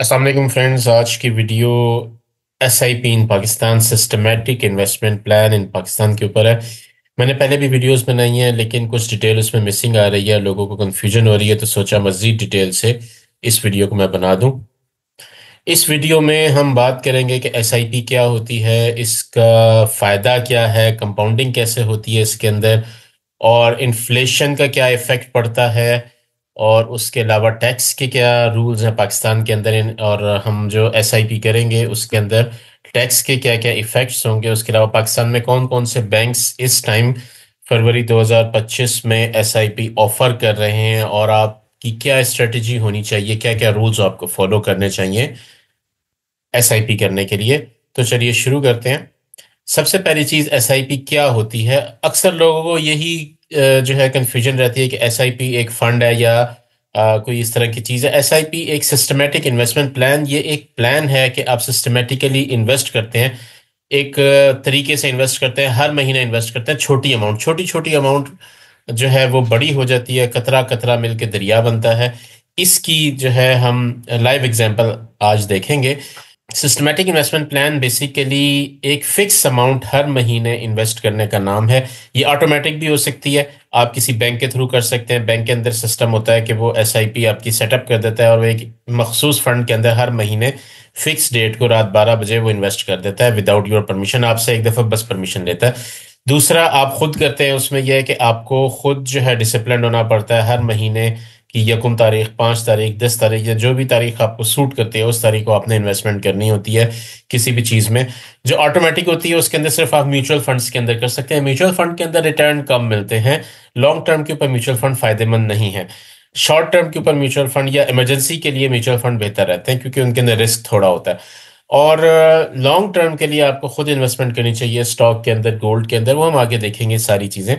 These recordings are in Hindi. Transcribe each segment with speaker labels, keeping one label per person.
Speaker 1: अस्सलाम वालेकुम फ्रेंड्स। आज की video SIP in Pakistan, systematic investment plan in Pakistan के ऊपर है। मैंने पहले भी वीडियोस बनाई हैं, लेकिन कुछ डिटेल उसमें मिसिंग आ रही है, लोगों को कन्फ्यूजन हो रही है, तो सोचा मज़ीद डिटेल से इस वीडियो को मैं बना दूं। इस वीडियो में हम बात करेंगे कि SIP क्या होती है, इसका फ़ायदा क्या है, कंपाउंडिंग कैसे होती है इसके अंदर, और इन्फ्लेशन का क्या इफ़ेक्ट पड़ता है, और उसके अलावा टैक्स के क्या रूल्स हैं पाकिस्तान के अंदर और हम जो SIP करेंगे उसके अंदर टैक्स के क्या क्या इफ़ेक्ट्स होंगे। उसके अलावा पाकिस्तान में कौन कौन से बैंक्स इस टाइम फरवरी 2025 में SIP ऑफ़र कर रहे हैं, और आपकी क्या स्ट्रेटजी होनी चाहिए, क्या क्या रूल्स आपको फॉलो करने चाहिए SIP करने के लिए। तो चलिए शुरू करते हैं। सबसे पहली चीज SIP क्या होती है। अक्सर लोगों को यही जो है कंफ्यूजन रहती है कि SIP एक फंड है या कोई इस तरह की चीज है। SIP एक सिस्टमेटिक इन्वेस्टमेंट प्लान, ये एक प्लान है कि आप सिस्टमेटिकली इन्वेस्ट करते हैं, एक तरीके से इन्वेस्ट करते हैं, हर महीने इन्वेस्ट करते हैं छोटी अमाउंट, छोटी छोटी अमाउंट जो है वो बड़ी हो जाती है, कतरा कतरा मिलके दरिया बनता है। इसकी जो है हम लाइव एग्जांपल आज देखेंगे। सिस्टमेटिक इन्वेस्टमेंट प्लान बेसिकली एक फिक्स अमाउंट हर महीने इन्वेस्ट करने का नाम है। ये ऑटोमेटिक भी हो सकती है, आप किसी बैंक के थ्रू कर सकते हैं। बैंक के अंदर सिस्टम होता है कि वो SIP आपकी सेटअप कर देता है, और वो एक मखसूस फंड के अंदर हर महीने फिक्स डेट को रात 12 बजे वो इन्वेस्ट कर देता है विदाउट योर परमिशन। आपसे एक दफ़ा बस परमिशन लेता है। दूसरा, आप खुद करते हैं, उसमें यह है कि आपको खुद जो है डिसिप्लिन होना पड़ता है। हर महीने कि यकम तारीख, 5 तारीख, 10 तारीख या जो भी तारीख आपको सूट करती है उस तारीख को आपने इन्वेस्टमेंट करनी होती है किसी भी चीज़ में। जो ऑटोमेटिक होती है उसके अंदर सिर्फ आप म्यूचुअल फंड्स के अंदर कर सकते हैं। म्यूचुअल फंड के अंदर रिटर्न कम मिलते हैं, लॉन्ग टर्म के ऊपर म्यूचुअल फंड फायदेमंद नहीं है। शॉर्ट टर्म के ऊपर म्यूचुअल फंड या इमरजेंसी के लिए म्यूचुअल फंड बेहतर रहते हैं, क्योंकि उनके अंदर रिस्क थोड़ा होता है। और लॉन्ग टर्म के लिए आपको खुद इन्वेस्टमेंट करनी चाहिए, स्टॉक के अंदर, गोल्ड के अंदर, वो हम आगे देखेंगे सारी चीज़ें।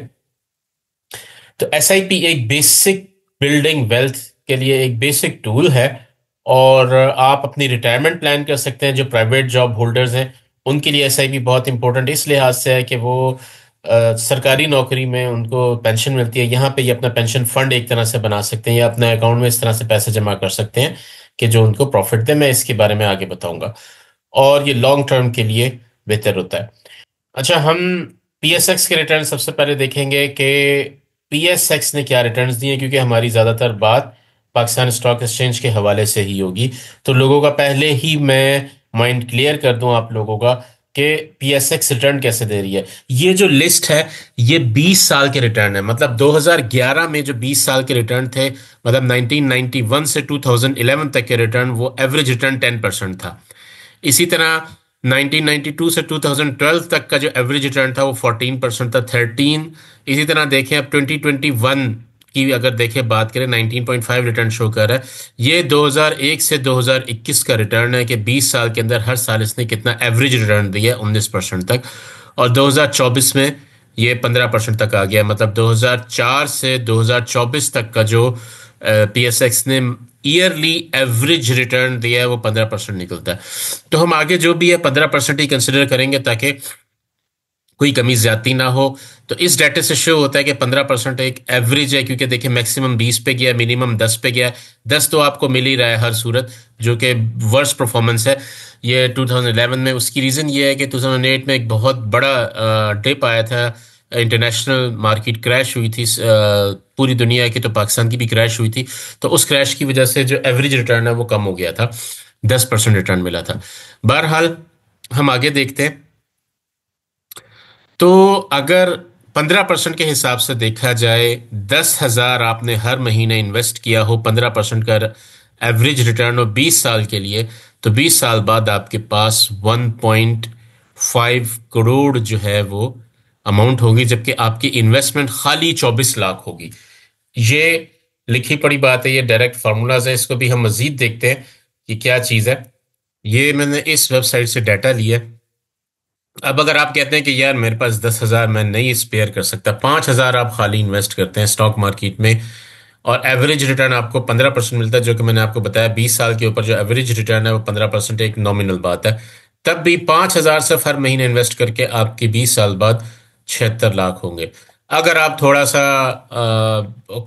Speaker 1: तो SIP एक बेसिक बिल्डिंग वेल्थ के लिए एक बेसिक टूल है, और आप अपनी रिटायरमेंट प्लान कर सकते हैं। जो प्राइवेट जॉब होल्डर्स हैं उनके लिए SIP बहुत इंपॉर्टेंट इस लिहाज से है कि वो सरकारी नौकरी में उनको पेंशन मिलती है, यहाँ पे ये अपना पेंशन फंड एक तरह से बना सकते हैं, या अपने अकाउंट में इस तरह से पैसे जमा कर सकते हैं कि जो उनको प्रॉफिट दे। मैं इसके बारे में आगे बताऊंगा, और ये लॉन्ग टर्म के लिए बेहतर होता है। अच्छा, हम PSX के रिटर्न सबसे पहले देखेंगे कि PSX ने क्या रिटर्न्स दिए, क्योंकि हमारी ज़्यादातर बात पाकिस्तान स्टॉक एक्सचेंज के हवाले से ही होगी। तो लोगों का पहले ही मैं माइंड क्लियर कर दूं आप लोगों का कि PSX रिटर्न कैसे दे रही है। ये जो लिस्ट है ये 20 साल के रिटर्न है। मतलब 2011 में जो 20 साल के रिटर्न थे, मतलब 1991 से 2011 तक के रिटर्न, वो एवरेज रिटर्न 10% था। इसी तरह 1992 से 2012 तक का जो एवरेज रिटर्न था वो 14% था, 13। इसी तरह देखें अब 2021 की अगर देखें, बात करें, 19.5 रिटर्न शो कर रहा है। ये 2001 से 2021 का रिटर्न है कि 20 साल के अंदर हर साल इसने कितना एवरेज रिटर्न दिया है, 19% तक। और 2024 में ये 15% तक आ गया। मतलब 2004 से 2024 तक का जो PSX ने ईयरली एवरेज रिटर्न दिया है वो 15% निकलता है। तो हम आगे जो भी है 15% ही कंसिडर करेंगे, ताकि कोई कमी ज्यादती ना हो। तो इस डाटा से शो होता है कि 15% एक एवरेज है, क्योंकि देखिए मैक्सिमम 20 पे गया, मिनिमम 10 पे गया। 10 तो आपको मिल ही रहा है हर सूरत, जो कि वर्स्ट परफॉर्मेंस है ये 2011 में। उसकी रीज़न ये है कि 2008 में एक बहुत बड़ा डिप आया था, इंटरनेशनल मार्केट क्रैश हुई थी, पूरी दुनिया की, तो पाकिस्तान की भी क्रैश हुई थी। तो उस क्रैश की वजह से जो एवरेज रिटर्न है वो कम हो गया था, 10% रिटर्न मिला था। बहरहाल हम आगे देखते हैं। तो अगर 15% के हिसाब से देखा जाए, 10,000 आपने हर महीने इन्वेस्ट किया हो, 15% का एवरेज रिटर्न हो 20 साल के लिए, तो 20 साल बाद आपके पास 1.5 करोड़ जो है वो अमाउंट होगी, जबकि आपकी इन्वेस्टमेंट खाली 24 लाख होगी। ये लिखी पड़ी बात है, ये डायरेक्ट फार्मूलाज है। इसको भी हम मजीद देखते हैं कि क्या चीज़ है। ये मैंने इस वेबसाइट से डाटा लिया है। अब अगर आप कहते हैं कि यार मेरे पास 10,000 मैं नहीं स्पेयर कर सकता, 5,000 आप खाली इन्वेस्ट करते हैं स्टॉक मार्केट में, और एवरेज रिटर्न आपको 15% मिलता है, जो कि मैंने आपको बताया 20 साल के ऊपर जो एवरेज रिटर्न है वो 15% एक नॉमिनल बात है। तब भी 5,000 सिर्फ हर महीने इन्वेस्ट करके आपके 20 साल बाद 76 लाख होंगे। अगर आप थोड़ा सा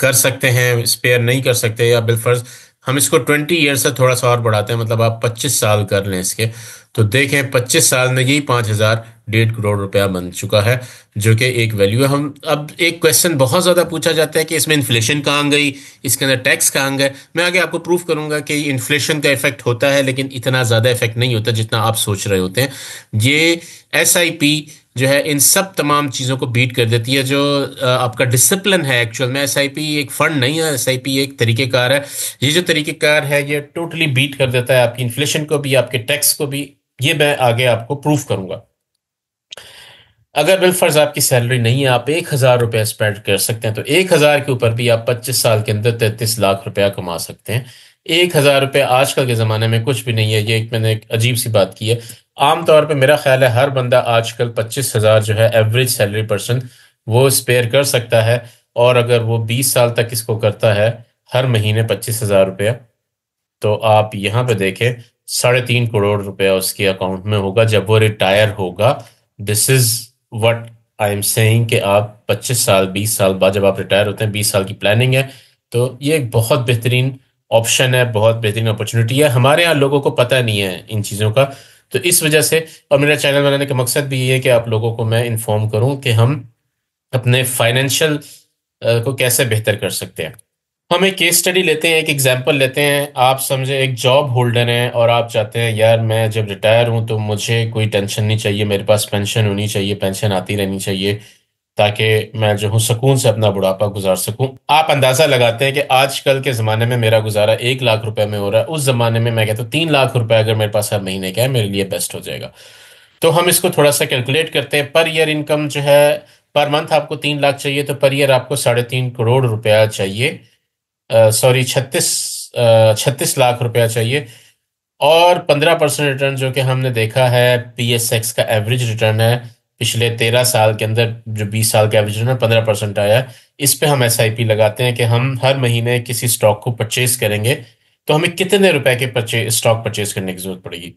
Speaker 1: कर सकते हैं, स्पेयर नहीं कर सकते, या बिलफर्ज हम इसको 20 ईयर से थोड़ा सा और बढ़ाते हैं, मतलब आप 25 साल कर लें इसके, तो देखें 25 साल में यही 5,000 1.5 करोड़ रुपया बन चुका है, जो कि एक वैल्यू है। हम अब एक क्वेश्चन बहुत ज़्यादा पूछा जाता है कि इसमें इन्फ्लेशन कहाँ गई, इसके अंदर टैक्स कहाँ गए। मैं आगे आपको प्रूफ करूंगा कि इन्फ्लेशन का इफेक्ट होता है, लेकिन इतना ज़्यादा इफेक्ट नहीं होता जितना आप सोच रहे होते हैं। ये SIP जो है इन सब तमाम चीज़ों को बीट कर देती है। जो आपका डिसिप्लिन है, एक्चुअल में SIP एक फंड नहीं है, SIP एक तरीक़ेकार है। ये जो तरीक़ेकार है ये टोटली बीट कर देता है आपकी इन्फ्लेशन को भी, आपके टैक्स को भी। ये मैं आगे आपको प्रूफ करूंगा। अगर बिलफर्ज आपकी सैलरी नहीं है, आप 1,000 रुपया स्पेंड कर सकते हैं, तो 1,000 के ऊपर भी आप 25 साल के अंदर 33 लाख रुपया कमा सकते हैं। 1,000 रुपया आजकल के ज़माने में कुछ भी नहीं है। ये एक मैंने एक अजीब सी बात की है। आमतौर पे मेरा ख्याल है हर बंदा आजकल 25,000 जो है एवरेज सैलरी पर्सन वो स्पेयर कर सकता है। और अगर वो 20 साल तक इसको करता है, हर महीने 25,000 रुपया, तो आप यहाँ पे देखें 3.5 करोड़ रुपया उसके अकाउंट में होगा जब वो रिटायर होगा। This is what I am saying कि आप 25 साल 20 साल बाद जब आप रिटायर होते हैं, 20 साल की प्लानिंग है, तो ये एक बहुत बेहतरीन ऑप्शन है, बहुत बेहतरीन अपॉर्चुनिटी है। हमारे यहाँ लोगों को पता नहीं है इन चीज़ों का, तो इस वजह से। और मेरा चैनल बनाने का मकसद भी ये है कि आप लोगों को मैं इन्फॉर्म करूं कि हम अपने फाइनेंशियल को कैसे बेहतर कर सकते हैं। हम एक केस स्टडी लेते हैं, एक एग्जांपल लेते हैं। आप समझे एक जॉब होल्डर हैं और आप चाहते हैं यार मैं जब रिटायर हूं तो मुझे कोई टेंशन नहीं चाहिए, मेरे पास पेंशन होनी चाहिए, पेंशन आती रहनी चाहिए, ताकि मैं जो हूँ सुकून से अपना बुढ़ापा गुजार सकूं। आप अंदाजा लगाते हैं कि आजकल के ज़माने में मेरा गुजारा 1 लाख रुपए में हो रहा है, उस ज़माने में मैं कहता हूँ 3 लाख रुपए अगर मेरे पास हर महीने का है मेरे लिए बेस्ट हो जाएगा। तो हम इसको थोड़ा सा कैलकुलेट करते हैं। पर ईयर इनकम जो है, पर मंथ आपको 3 लाख चाहिए, तो पर ईयर आपको 3.5 करोड़ रुपया चाहिए। सॉरी, 36 लाख रुपया चाहिए। और 15% रिटर्न जो कि हमने देखा है PSX का एवरेज रिटर्न है पिछले 13 साल के अंदर, जो 20 साल का एवरेज रिटर्न 15% आया है। इस पे हम SIP लगाते हैं कि हम हर महीने किसी स्टॉक को परचेज करेंगे, तो हमें कितने रुपए के स्टॉक परचेज करने की जरूरत पड़ेगी।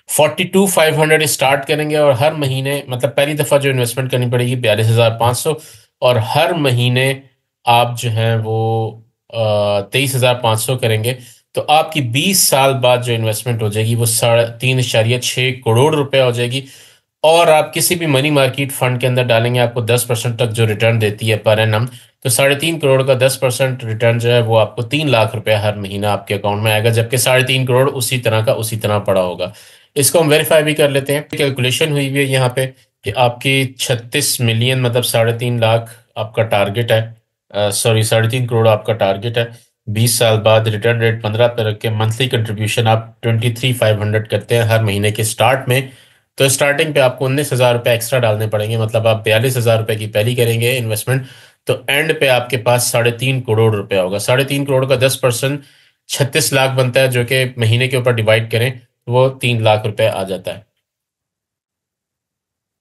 Speaker 1: 42,500 स्टार्ट करेंगे और हर महीने, मतलब पहली दफ़ा जो इन्वेस्टमेंट करनी पड़ेगी 42,500, और हर महीने आप जो है वो 23,500 करेंगे, तो आपकी 20 साल बाद जो इन्वेस्टमेंट हो जाएगी वो 3.6 करोड़ रुपए हो जाएगी। और आप किसी भी मनी मार्केट फंड के अंदर डालेंगे, आपको 10% तक जो रिटर्न देती है पर एनम, तो 3.5 करोड़ का 10% रिटर्न जो है वो आपको 3 लाख रुपया हर महीना आपके अकाउंट में आएगा, जबकि 3.5 करोड़ उसी तरह का उसी तरह पड़ा होगा। इसको हम वेरीफाई भी कर लेते हैं। कैलकुलेशन हुई हुई है यहाँ पे कि आपकी 36 मिलियन, मतलब 3.5 लाख आपका टारगेट है। सॉरी, 3.5 करोड़ आपका टारगेट है। 20 साल बाद रिटर्न रेट 15 पे रख के मंथली कंट्रीब्यूशन आप 23,500 करते हैं हर महीने के स्टार्ट में, तो स्टार्टिंग पे आपको 19,000 रुपये एक्स्ट्रा डालने पड़ेंगे, मतलब आप 42,000 रुपये की पहली करेंगे इन्वेस्टमेंट, तो एंड पे आपके पास 3.5 करोड़ रुपया होगा। 3.5 करोड़ का 10% 36 लाख बनता है, जो कि महीने के ऊपर डिवाइड करें वो 3 लाख रुपए आ जाता है।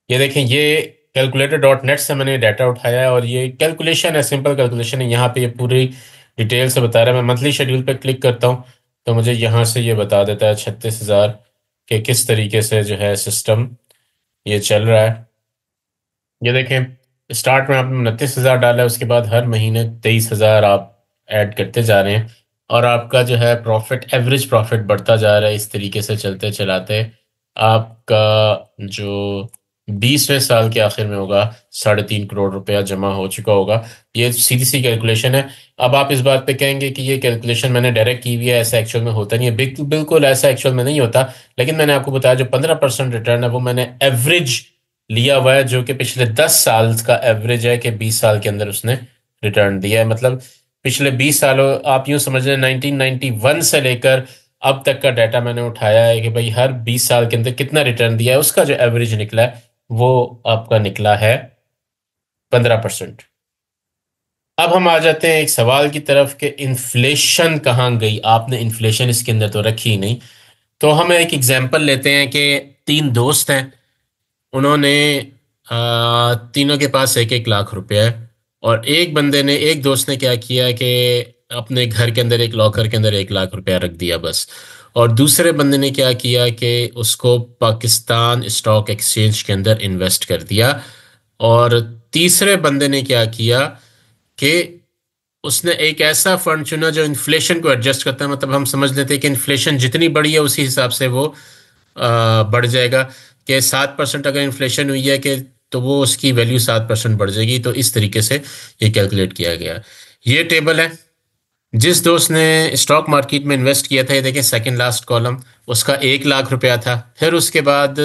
Speaker 1: ये देखें, ये calculator.net से मैंने डाटा उठाया है और ये कैलकुलेशन है, सिंपल कैलकुलेशन है। यहाँ पे ये पूरी डिटेल से बता रहा है। मैं मंथली शेड्यूल पे क्लिक करता हूँ तो मुझे यहाँ से ये बता देता है 36,000 के किस तरीके से जो है सिस्टम ये चल रहा है। ये देखें, स्टार्ट में आपने 29,000 डाला है, उसके बाद हर महीने 23,000 आप ऐड करते जा रहे हैं, और आपका जो है प्रॉफिट, एवरेज प्रॉफिट बढ़ता जा रहा है। इस तरीके से चलते चलाते आपका जो 20वें साल के आखिर में होगा 3.5 करोड़ रुपया जमा हो चुका होगा। ये सीधी सी कैलकुलेशन है। अब आप इस बात पे कहेंगे कि ये कैलकुलेशन मैंने डायरेक्ट की हुई है, ऐसा एक्चुअल में होता नहीं है। बिल्कुल ऐसा एक्चुअल में नहीं होता, लेकिन मैंने आपको बताया जो 15% रिटर्न है वो मैंने एवरेज लिया हुआ है, जो कि पिछले 10 साल का एवरेज है कि 20 साल के अंदर उसने रिटर्न दिया है। मतलब पिछले 20 सालों, आप यूं समझ लें 1991 से लेकर अब तक का डाटा मैंने उठाया है कि भाई हर 20 साल के अंदर कितना रिटर्न दिया है, उसका जो एवरेज निकला है वो आपका निकला है 15%। अब हम आ जाते हैं एक सवाल की तरफ कि इन्फ्लेशन कहाँ गई। आपने इन्फ्लेशन इसके अंदर तो रखी ही नहीं। तो हम एक एग्जांपल लेते हैं कि तीन दोस्त हैं, उन्होंने तीनों के पास 1-1 लाख रुपया है, और एक बंदे ने, एक दोस्त ने क्या किया कि अपने घर के अंदर एक लॉकर के अंदर 1 लाख रुपया रख दिया बस। और दूसरे बंदे ने क्या किया कि उसको पाकिस्तान स्टॉक एक्सचेंज के अंदर इन्वेस्ट कर दिया। और तीसरे बंदे ने क्या किया कि उसने एक ऐसा फंड चुना जो इन्फ्लेशन को एडजस्ट करता है। मतलब हम समझ लेते हैं कि इन्फ्लेशन जितनी बढ़ी है उसी हिसाब से वो बढ़ जाएगा। कि 7% अगर इन्फ्लेशन हुई है कि तो वो उसकी वैल्यू 7% बढ़ जाएगी। तो इस तरीके से ये कैलकुलेट किया गया। ये टेबल है। जिस दोस्त ने स्टॉक मार्केट में इन्वेस्ट किया था, ये देखें सेकंड लास्ट कॉलम, उसका 1 लाख रुपया था। फिर उसके बाद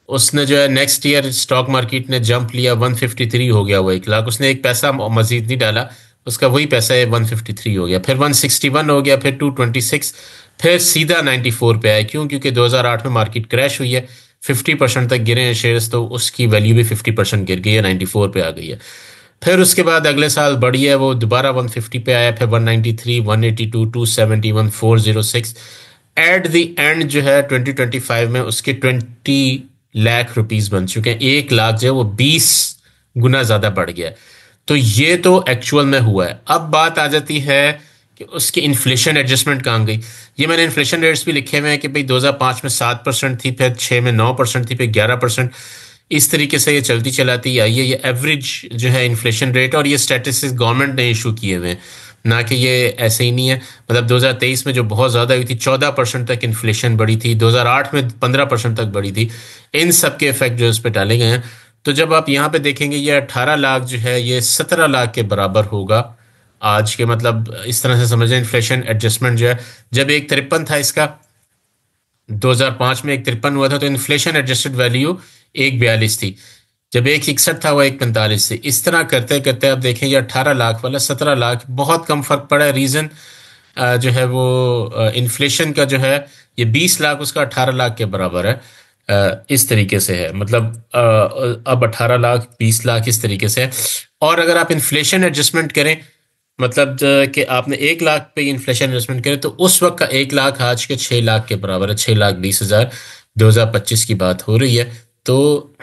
Speaker 1: उसने जो है नेक्स्ट ईयर स्टॉक मार्केट ने जंप लिया, 153 हो गया वो 1 लाख। उसने एक पैसा मजीद नहीं डाला, उसका वही पैसा है 153 हो गया। फिर 161 हो गया, फिर 226, फिर सीधा 94 पे आया। क्यों? क्योंकि 2008 में मार्केट क्रैश हुई है, 50% तक गिरे हैं शेयर्स, तो उसकी वैल्यू भी 50% गिर गई है, 94 पे आ गई है। फिर उसके बाद अगले साल बढ़ी है, वो दोबारा 150 पे आया, फिर 193, 182, 271, 406। एट द एंड जो है 2025 में उसके 20 लाख रुपीस बन चुके हैं। 1 लाख जो है वो 20 गुना ज्यादा बढ़ गया है। तो ये तो एक्चुअल में हुआ है। अब बात आ जाती है कि उसकी इन्फ्लेशन एडजस्टमेंट कहाँ गई। ये मैंने इन्फ्लेशन रेट्स भी लिखे हुए हैं कि भाई 2005 में 7% थी, फिर 6 में 9% थी, फिर 11%। इस तरीके से ये चलती चलाती आई है। ये एवरेज जो है इन्फ्लेशन रेट, और ये स्टैटिस्टिक्स गवर्नमेंट ने इशू किए हुए हैं, ना कि ये ऐसे ही नहीं है। मतलब 2023 में जो बहुत ज़्यादा हुई थी, 14% तक इन्फ्लेशन बढ़ी थी, 2008 में 15% तक बढ़ी थी। इन सब के इफेक्ट जो इस पर डाले गए हैं। तो जब आप यहाँ पे देखेंगे, ये 18 लाख जो है ये 17 लाख के बराबर होगा आज के। मतलब इस तरह से समझें, इन्फ्लेशन एडजस्टमेंट जो है, जब 153 था इसका 2005 में, 153 हुआ था, तो इन्फ्लेशन एडजस्टेड वैल्यू 142 थी। जब 161 था वो 145 थी। इस तरह करते करते अब देखें, ये 18 लाख वाला 17 लाख, बहुत कम फर्क पड़ा है। रीजन जो है वो इन्फ्लेशन का जो है, ये 20 लाख उसका 18 लाख के बराबर है। इस तरीके से है। मतलब अब 18 लाख 20 लाख इस तरीके से है। और अगर आप इन्फ्लेशन एडजस्टमेंट करें, मतलब कि आपने 1 लाख पे इन्फ्लेशन एडजस्टमेंट करें, तो उस वक्त का 1 लाख आज के 6 लाख के बराबर है। 6,20,000 2025 की बात हो रही है। तो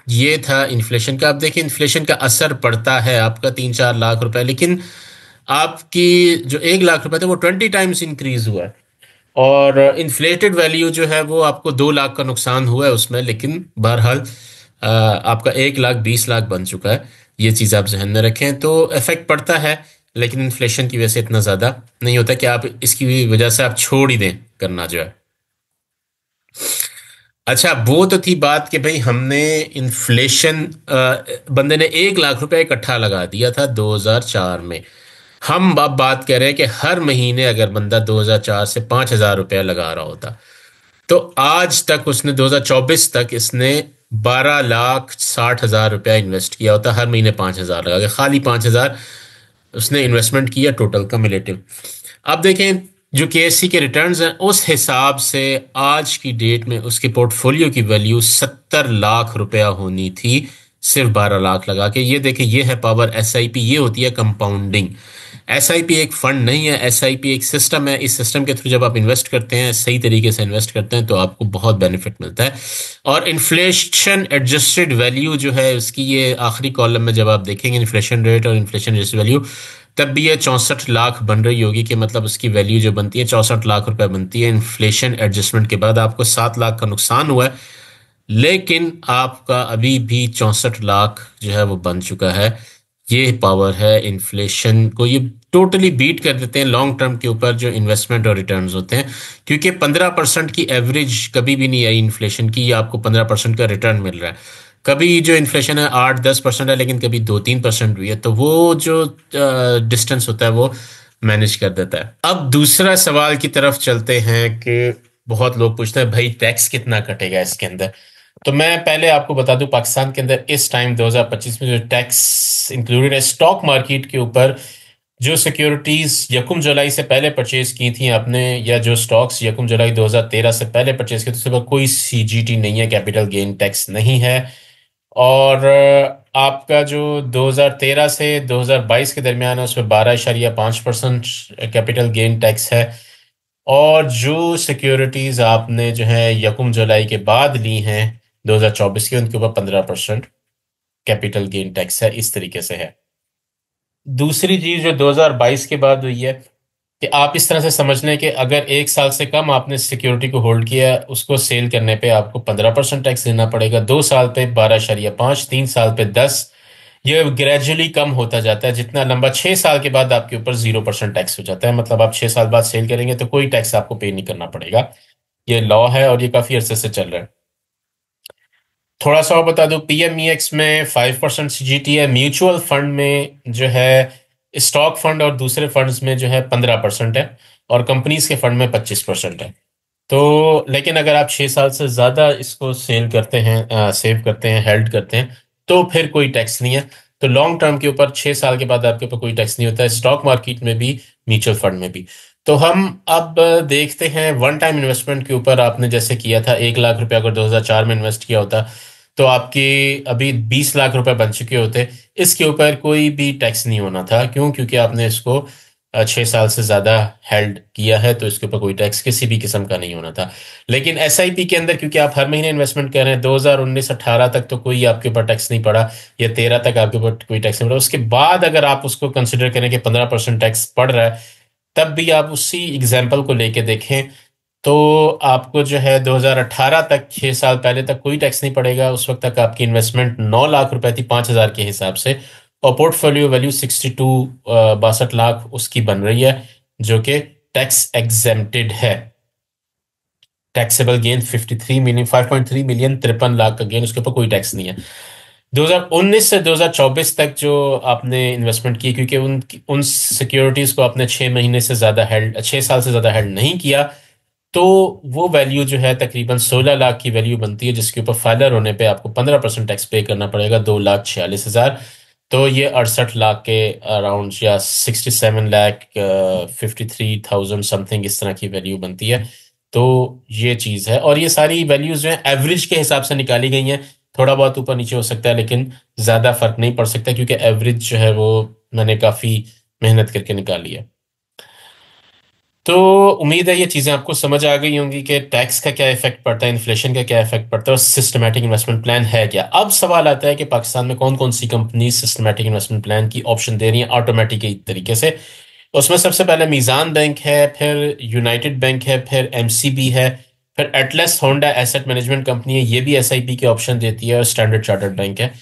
Speaker 1: ये था इन्फ्लेशन का। आप देखिए इन्फ्लेशन का असर पड़ता है आपका 3-4 लाख रुपए, लेकिन आपकी जो 1 लाख रुपए थे वो 20 टाइम्स इंक्रीज हुआ है। और इन्फ्लेटेड वैल्यू जो है वो आपको 2 लाख का नुकसान हुआ है उसमें, लेकिन बहरहाल आपका 1 लाख 20 लाख बन चुका है। ये चीज़ आप जहन में रखें। तो इफेक्ट पड़ता है, लेकिन इन्फ्लेशन की वजह से इतना ज़्यादा नहीं होता कि आप इसकी वजह से आप छोड़ ही दें करना जो है। अच्छा, वो तो थी बात कि भाई हमने इन्फ्लेशन, बंदे ने 1 लाख रुपए इकट्ठा लगा दिया था 2004 में। हम अब बात कर रहे हैं कि हर महीने अगर बंदा 2004 से 5,000 रुपया लगा रहा होता, तो आज तक उसने 2024 तक इसने 12,60,000 रुपया इन्वेस्ट किया होता। हर महीने 5,000 लगा के, खाली 5,000 उसने इन्वेस्टमेंट किया टोटल कम्युलेटिव। अब देखें जो केएससी के रिटर्न्स हैं, उस हिसाब से आज की डेट में उसके पोर्टफोलियो की वैल्यू 70 लाख रुपया होनी थी, सिर्फ 12 लाख लगा के। ये देखें, ये है पावर एसआईपी, ये होती है कंपाउंडिंग। एसआईपी एक फंड नहीं है, एसआईपी एक सिस्टम है। इस सिस्टम के थ्रू जब आप इन्वेस्ट करते हैं, सही तरीके से इन्वेस्ट करते हैं, तो आपको बहुत बेनिफिट मिलता है। और इन्फ्लेशन एडजस्टेड वैल्यू जो है उसकी, ये आखिरी कॉलम में जब आप देखेंगे इन्फ्लेशन रेट और इन्फ्लेशन एडजस्टेड वैल्यू, तब भी ये 64 लाख बन रही होगी। कि मतलब उसकी वैल्यू जो बनती है 64 लाख रुपए बनती है। इन्फ्लेशन एडजस्टमेंट के बाद आपको 7 लाख का नुकसान हुआ है, लेकिन आपका अभी भी 64 लाख जो है वो बन चुका है। ये पावर है इन्फ्लेशन को, ये टोटली बीट कर देते हैं लॉन्ग टर्म के ऊपर जो इन्वेस्टमेंट और रिटर्न्स होते हैं। क्योंकि 15% की एवरेज कभी भी नहीं आई इन्फ्लेशन की, ये आपको 15% का रिटर्न मिल रहा है। कभी जो इन्फ्लेशन है 8-10% है, लेकिन कभी 2-3% भी है। तो वो जो डिस्टेंस होता है वो मैनेज कर देता है। अब दूसरा सवाल की तरफ चलते हैं कि बहुत लोग पूछते हैं भाई टैक्स कितना कटेगा इसके अंदर। तो मैं पहले आपको बता दूं, पाकिस्तान के अंदर इस टाइम 2025 में जो टैक्स इंक्लूडेड है स्टॉक मार्केट के ऊपर, जो सिक्योरिटीज यकम जुलाई से पहले परचेज की थी आपने, या जो स्टॉक्स यकम जुलाई 2013 से पहले परचेज किए, तो उसके बाद कोई सीजीटी नहीं है, कैपिटल गेन टैक्स नहीं है। और आपका जो 2013 से 2022 के दरमियान है उसमें 12.5% कैपिटल गेन टैक्स है। और जो सिक्योरिटीज आपने जो है यकम जुलाई के बाद ली हैं 2024 की, उनके ऊपर 15% कैपिटल गेन टैक्स है। इस तरीके से है। दूसरी चीज जो 2022 के बाद हुई है, कि आप इस तरह से समझ लें कि अगर 1 साल से कम आपने सिक्योरिटी को होल्ड किया, उसको सेल करने पे आपको 15% टैक्स देना पड़ेगा। 2 साल पे 12.5, 3 साल पे 10, ये ग्रेजुअली कम होता जाता है जितना लंबा, 6 साल के बाद आपके ऊपर 0% टैक्स हो जाता है। मतलब आप 6 साल बाद सेल करेंगे तो कोई टैक्स आपको पे नहीं करना पड़ेगा। ये लॉ है और ये काफी अरसे से चल रहा है। थोड़ा सा और बता दूं, पीएमईएक्स में 5% सीजीटी है। म्यूचुअल फंड में जो है, स्टॉक फंड और दूसरे फंड्स में जो है 15% है, और कंपनीज के फंड में 25% है। तो लेकिन अगर आप 6 साल से ज़्यादा इसको सेल करते हैं, सेव करते हैं, हेल्ड करते हैं, तो फिर कोई टैक्स नहीं है। तो लॉन्ग टर्म के ऊपर 6 साल के बाद आपके ऊपर कोई टैक्स नहीं होता है, स्टॉक मार्केट में भी, म्यूचुअल फंड में भी। तो हम अब देखते हैं वन टाइम इन्वेस्टमेंट के ऊपर। आपने जैसे किया था 1 लाख रुपया, अगर 2004 में इन्वेस्ट किया होता तो आपके अभी 20 लाख रुपए बन चुके होते। इसके ऊपर कोई भी टैक्स नहीं होना था। क्यों? क्योंकि आपने इसको 6 साल से ज्यादा हेल्ड किया है, तो इसके ऊपर कोई टैक्स किसी भी किस्म का नहीं होना था। लेकिन एसआईपी के अंदर, क्योंकि आप हर महीने इन्वेस्टमेंट कर रहे हैं, 2019-18 तक तो कोई आपके ऊपर टैक्स नहीं पड़ा, या 13 तक आपके ऊपर कोई टैक्स नहीं पड़ा। उसके बाद अगर आप उसको कंसिडर करें कि 15% टैक्स पड़ रहा है, तब भी आप उसी एग्जाम्पल को लेके देखें तो आपको जो है 2018 तक, 6 साल पहले तक कोई टैक्स नहीं पड़ेगा। उस वक्त तक आपकी इन्वेस्टमेंट 9 लाख रुपए थी, 5,000 के हिसाब से, और पोर्टफोलियो वैल्यू 62 62 लाख उसकी बन रही है, जो कि टैक्स एग्जेम्प्टेड है। Taxable gain 53 million, 5.3 million, 53 lakh का गेन, उसके ऊपर कोई टैक्स नहीं है। 2019 से 2024 तक जो आपने इन्वेस्टमेंट की, क्योंकि उन सिक्योरिटीज को आपने 6 महीने से ज्यादा हेल्ड, 6 साल से ज्यादा हेल्ड नहीं किया, तो वो वैल्यू जो है तकरीबन 16 लाख की वैल्यू बनती है, जिसके ऊपर फाइलर होने पे आपको 15% टैक्स पे करना पड़ेगा, 2,46,000। तो ये 68 लाख के अराउंड, या 67 लाख 53,000 समथिंग, इस तरह की वैल्यू बनती है। तो ये चीज़ है, और ये सारी वैल्यूज जो है एवरेज के हिसाब से निकाली गई हैं। थोड़ा बहुत ऊपर नीचे हो सकता है, लेकिन ज़्यादा फर्क नहीं पड़ सकता, क्योंकि एवरेज जो है वो मैंने काफ़ी मेहनत करके निकाली है। तो उम्मीद है ये चीज़ें आपको समझ आ गई होंगी कि टैक्स का क्या इफेक्ट पड़ता है, इन्फ्लेशन का क्या इफेक्ट पड़ता है, और सिस्टमैटिक इन्वेस्टमेंट प्लान है क्या। अब सवाल आता है कि पाकिस्तान में कौन कौन सी कंपनी सिस्टमैटिक इन्वेस्टमेंट प्लान की ऑप्शन दे रही हैं ऑटोमेटिक तरीके से। उसमें सबसे पहले मीज़ान बैंक है, फिर यूनाइटेड बैंक है, फिर एमसीबी है, फिर Atlas Honda asset management company है, ये भी एसआईपी के ऑप्शन देती है, और स्टैंडर्ड चार्टर्ड बैंक है।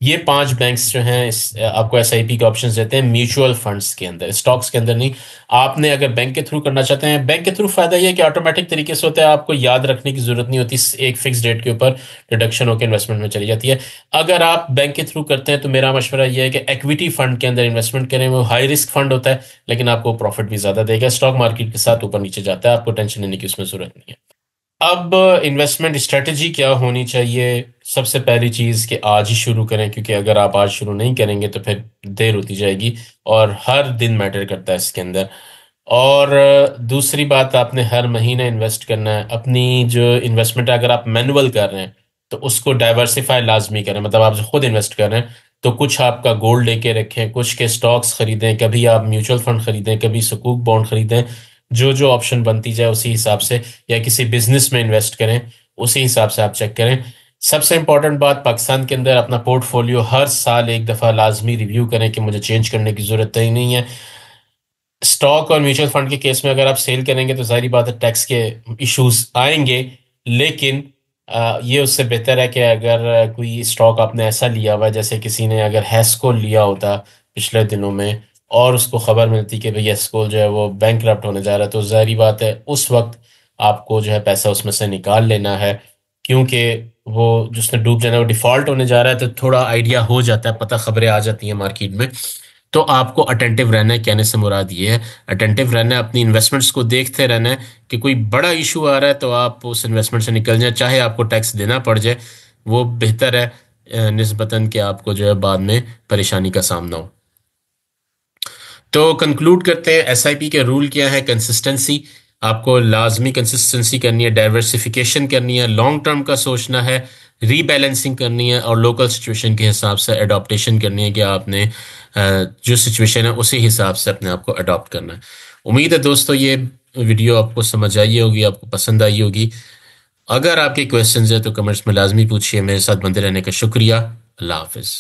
Speaker 1: ये 5 बैंक्स जो हैं आपको एसआईपी के ऑप्शंस देते हैं म्यूचुअल फंड्स के अंदर, स्टॉक्स के अंदर नहीं। आपने अगर बैंक के थ्रू करना चाहते हैं, बैंक के थ्रू फायदा ये है कि ऑटोमेटिक तरीके से होता है, आपको याद रखने की जरूरत नहीं होती, एक फिक्स डेट के ऊपर डिडक्शन होकर इन्वेस्टमेंट में चली जाती है। अगर आप बैंक के थ्रू करते हैं तो मेरा मशवरा यह है कि इक्विटी फंड के अंदर इन्वेस्टमेंट करें। वो हाई रिस्क फंड होता है, लेकिन आपको प्रॉफिट भी ज्यादा देगा। स्टॉक मार्केट के साथ ऊपर नीचे जाता है, आपको टेंशन लेने की उसमें जरूरत नहीं है। अब इन्वेस्टमेंट स्ट्रेटजी क्या होनी चाहिए? सबसे पहली चीज़ कि आज ही शुरू करें, क्योंकि अगर आप आज शुरू नहीं करेंगे तो फिर देर होती जाएगी, और हर दिन मैटर करता है इसके अंदर। और दूसरी बात, आपने हर महीने इन्वेस्ट करना है। अपनी जो इन्वेस्टमेंट है, अगर आप मैनुअल कर रहे हैं तो उसको डाइवर्सिफाई लाजमी करें। मतलब आप जो खुद इन्वेस्ट कर रहे हैं तो कुछ आपका गोल्ड लेके रखें, कुछ के स्टॉक्स खरीदें, कभी आप म्यूचुअल फंड खरीदें, कभी सुकूक बॉन्ड खरीदें। जो जो ऑप्शन बनती जाए उसी हिसाब से, या किसी बिजनेस में इन्वेस्ट करें, उसी हिसाब से आप चेक करें। सबसे इंपॉर्टेंट बात, पाकिस्तान के अंदर अपना पोर्टफोलियो हर साल एक दफ़ा लाजमी रिव्यू करें कि मुझे चेंज करने की ज़रूरत ही नहीं है। स्टॉक और म्यूचुअल फंड के केस में अगर आप सेल करेंगे तो जाहिर बात है टैक्स के इश्यूज आएंगे, लेकिन ये उससे बेहतर है कि अगर कोई स्टॉक आपने ऐसा लिया हुआ है, जैसे किसी ने अगर हैस्कोल लिया होता पिछले दिनों में, और उसको खबर मिलती कि भाई हैस्कोल जो है वो बैंक होने जा रहा है, तो जाहिर बात है उस वक्त आपको जो है पैसा उसमें से निकाल लेना है। क्योंकि वो जिसने डूब जाना है, वो डिफॉल्ट होने जा रहा है, तो थोड़ा आइडिया हो जाता है, पता खबरें आ जाती हैं मार्केट में। तो आपको अटेंटिव रहना है। कहने से मुराद ये है, अटेंटिव रहना है, अपनी इन्वेस्टमेंट्स को देखते रहना है कि कोई बड़ा इशू आ रहा है तो आप उस इन्वेस्टमेंट से निकल जाए, चाहे आपको टैक्स देना पड़ जाए। वो बेहतर है निस्बतन कि आपको जो है बाद में परेशानी का सामना हो। तो कंक्लूड करते हैं, एसआईपी के रूल क्या है? कंसिस्टेंसी, आपको लाजमी कंसिस्टेंसी करनी है, डाइवर्सिफिकेशन करनी है, लॉन्ग टर्म का सोचना है, रीबैलेंसिंग करनी है, और लोकल सिचुएशन के हिसाब से अडॉप्टेशन करनी है कि आपने जो सिचुएशन है उसी हिसाब से अपने आप को अडॉप्ट करना है। उम्मीद है दोस्तों ये वीडियो आपको समझ आई होगी, आपको पसंद आई होगी। अगर आपके क्वेश्चंस है तो कमेंट्स में लाजमी पूछिए। मेरे साथ बंदे रहने का शुक्रिया। अल्लाह हाफिज़।